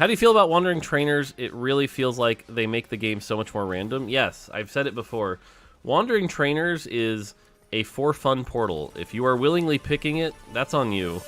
How do you feel about wandering trainers? It really feels like they make the game so much more random. Yes, I've said it before. Wandering trainers is a for fun portal. If you are willingly picking it, that's on you.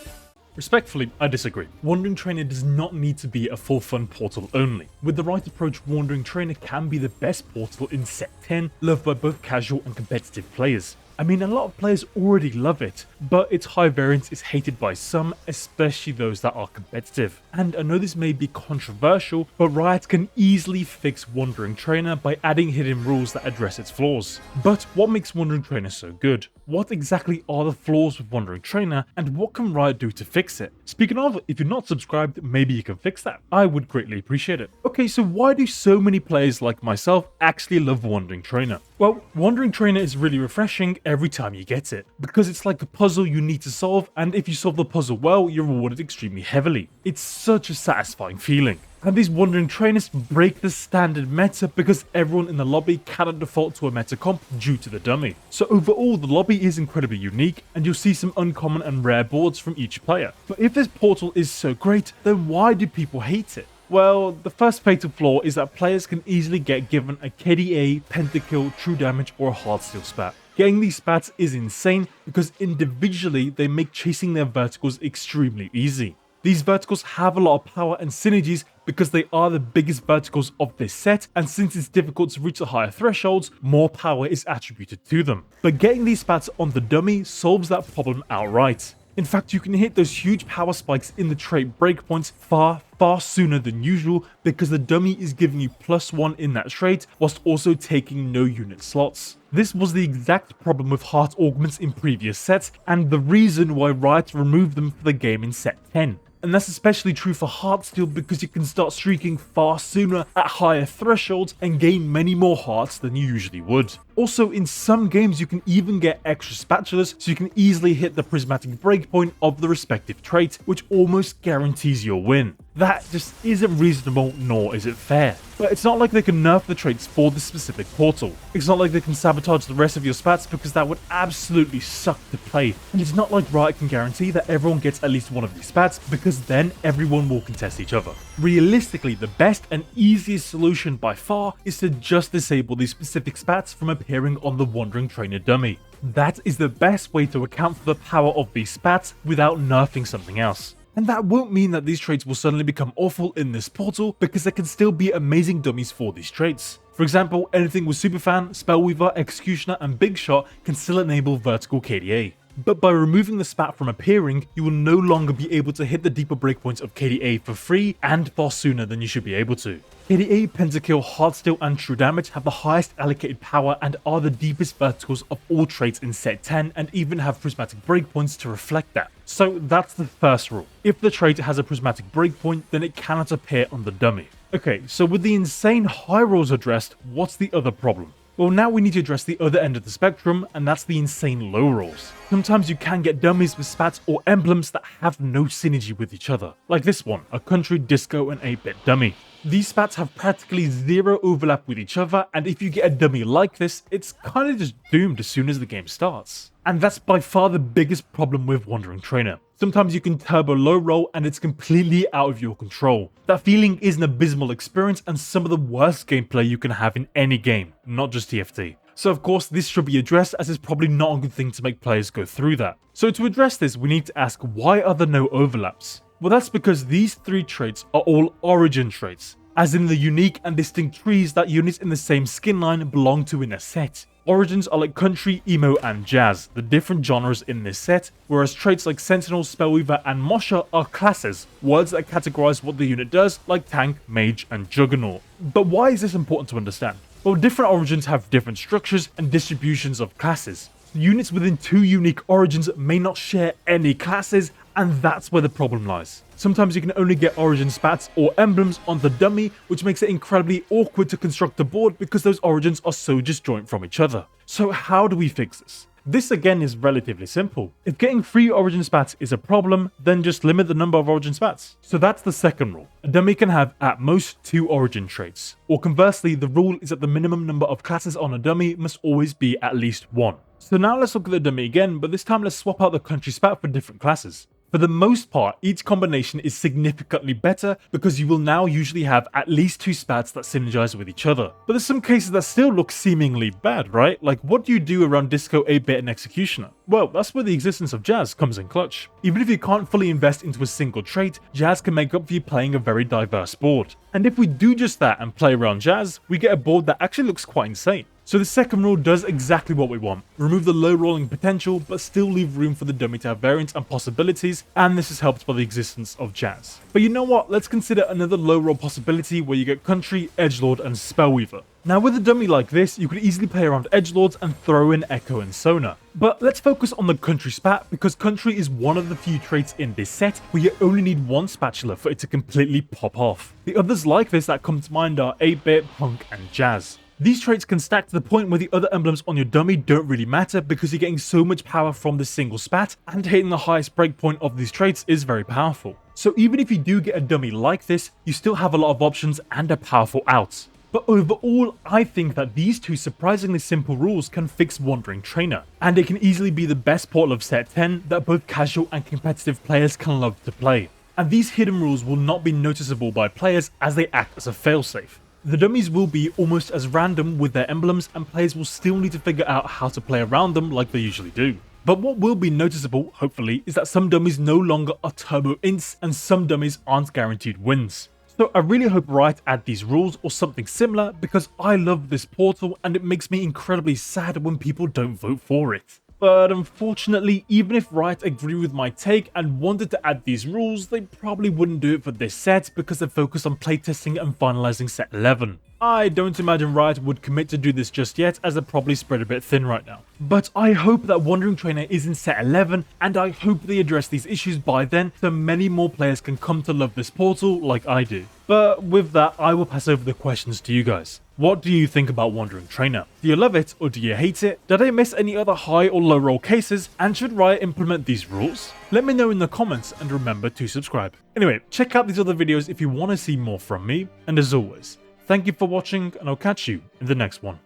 Respectfully, I disagree. Wandering Trainer does not need to be a for fun portal only. With the right approach, Wandering Trainer can be the best portal in Set 10, loved by both casual and competitive players. I mean, a lot of players already love it, but its high variance is hated by some, especially those that are competitive. And I know this may be controversial, but Riot can easily fix Wandering Trainer by adding hidden rules that address its flaws. But what makes Wandering Trainer so good? What exactly are the flaws with Wandering Trainer, and what can Riot do to fix it? Speaking of, if you're not subscribed, maybe you can fix that. I would greatly appreciate it. Okay, so why do so many players like myself actually love Wandering Trainer? Well, Wandering Trainer is really refreshing every time you get it, because it's like a puzzle you need to solve, and if you solve the puzzle well, you're rewarded extremely heavily. It's such a satisfying feeling. And these Wandering Trainers break the standard meta because everyone in the lobby cannot default to a meta comp due to the dummy. So overall, the lobby is incredibly unique, and you'll see some uncommon and rare boards from each player. But if this portal is so great, then why do people hate it? Well, the first fatal flaw is that players can easily get given a KDA, Pentakill, True Damage, or a Heartsteel spat. Getting these spats is insane because individually they make chasing their verticals extremely easy. These verticals have a lot of power and synergies because they are the biggest verticals of this set, and since it's difficult to reach the higher thresholds, more power is attributed to them. But getting these spats on the dummy solves that problem outright. In fact, you can hit those huge power spikes in the trait breakpoints far sooner than usual because the dummy is giving you +1 in that trait whilst also taking no unit slots. This was the exact problem with heart augments in previous sets, and the reason why Riot removed them for the game in Set 10. And that's especially true for Heartsteel because you can start streaking far sooner at higher thresholds and gain many more hearts than you usually would. Also, in some games you can even get extra spatulas so you can easily hit the prismatic breakpoint of the respective trait, which almost guarantees your win. That just isn't reasonable, nor is it fair. But it's not like they can nerf the traits for this specific portal. It's not like they can sabotage the rest of your spats because that would absolutely suck to play. And it's not like Riot can guarantee that everyone gets at least one of these spats because then everyone will contest each other. Realistically, the best and easiest solution by far is to just disable these specific spats from appearing on the Wandering Trainer dummy. That is the best way to account for the power of these spats without nerfing something else. And that won't mean that these traits will suddenly become awful in this portal, because there can still be amazing dummies for these traits. For example, anything with Superfan, Spellweaver, Executioner, and Big Shot can still enable vertical KDA. But by removing the spat from appearing, you will no longer be able to hit the deeper breakpoints of KDA for free and far sooner than you should be able to. KDA, Pentakill, Heartsteel, and True Damage have the highest allocated power and are the deepest verticals of all traits in Set 10 and even have prismatic breakpoints to reflect that. So that's the first rule. If the trait has a prismatic breakpoint, then it cannot appear on the dummy. Okay, so with the insane high rolls addressed, what's the other problem? Well, now we need to address the other end of the spectrum, and that's the insane low rolls. Sometimes you can get dummies with spats or emblems that have no synergy with each other, like this one, a country, disco, and 8-bit dummy. These spats have practically zero overlap with each other, and if you get a dummy like this, it's kinda just doomed as soon as the game starts. And that's by far the biggest problem with Wandering Trainer. Sometimes you can turbo low roll and it's completely out of your control. That feeling is an abysmal experience and some of the worst gameplay you can have in any game, not just TFT. So of course this should be addressed, as it's probably not a good thing to make players go through that. So to address this, we need to ask, why are there no overlaps? Well, that's because these three traits are all origin traits, as in the unique and distinct trees that units in the same skin line belong to in a set. Origins are like country, emo, and jazz, the different genres in this set, whereas traits like Sentinel, Spellweaver, and Mosher are classes, words that categorize what the unit does, like Tank, Mage, and Juggernaut. But why is this important to understand? Well, different origins have different structures and distributions of classes. Units within two unique origins may not share any classes, and that's where the problem lies. Sometimes you can only get origin spats or emblems on the dummy, which makes it incredibly awkward to construct the board because those origins are so disjoint from each other. So how do we fix this? This again is relatively simple. If getting 3 origin spats is a problem, then just limit the number of origin spats. So that's the second rule. A dummy can have at most 2 origin traits. Or conversely, the rule is that the minimum number of classes on a dummy must always be at least 1. So now let's look at the dummy again, but this time let's swap out the country spat for different classes. For the most part, each combination is significantly better because you will now usually have at least 2 spats that synergize with each other. But there's some cases that still look seemingly bad, right? Like, what do you do around Disco, 8-Bit, and Executioner? Well, that's where the existence of Jazz comes in clutch. Even if you can't fully invest into a single trait, Jazz can make up for you playing a very diverse board. And if we do just that and play around Jazz, we get a board that actually looks quite insane. So the second rule does exactly what we want. Remove the low rolling potential, but still leave room for the dummy to have variance and possibilities, and this is helped by the existence of Jazz. But you know what, let's consider another low roll possibility where you get Country, Edgelord, and Spellweaver. Now with a dummy like this, you could easily play around Edgelords and throw in Echo and Sona. But let's focus on the Country spat, because Country is one of the few traits in this set where you only need one spatula for it to completely pop off. The others like this that come to mind are 8-Bit, Punk, and Jazz. These traits can stack to the point where the other emblems on your dummy don't really matter because you're getting so much power from this single spat, and hitting the highest breakpoint of these traits is very powerful. So even if you do get a dummy like this, you still have a lot of options and a powerful out. But overall, I think that these two surprisingly simple rules can fix Wandering Trainer, and it can easily be the best portal of set 10 that both casual and competitive players can love to play. And these hidden rules will not be noticeable by players as they act as a failsafe. The dummies will be almost as random with their emblems, and players will still need to figure out how to play around them like they usually do. But what will be noticeable, hopefully, is that some dummies no longer are turbo ints and some dummies aren't guaranteed wins. So I really hope Riot add these rules or something similar, because I love this portal and it makes me incredibly sad when people don't vote for it. But unfortunately, even if Riot agree with my take and wanted to add these rules, they probably wouldn't do it for this set because they're focused on playtesting and finalizing set 11. I don't imagine Riot would commit to do this just yet, as they're probably spread a bit thin right now. But I hope that Wandering Trainer is in set 11, and I hope they address these issues by then so many more players can come to love this portal like I do. But with that, I will pass over the questions to you guys. What do you think about Wandering Trainer? Do you love it or do you hate it? Did I miss any other high or low roll cases? And should Riot implement these rules? Let me know in the comments, and remember to subscribe. Anyway, check out these other videos if you want to see more from me, and as always, thank you for watching, and I'll catch you in the next one.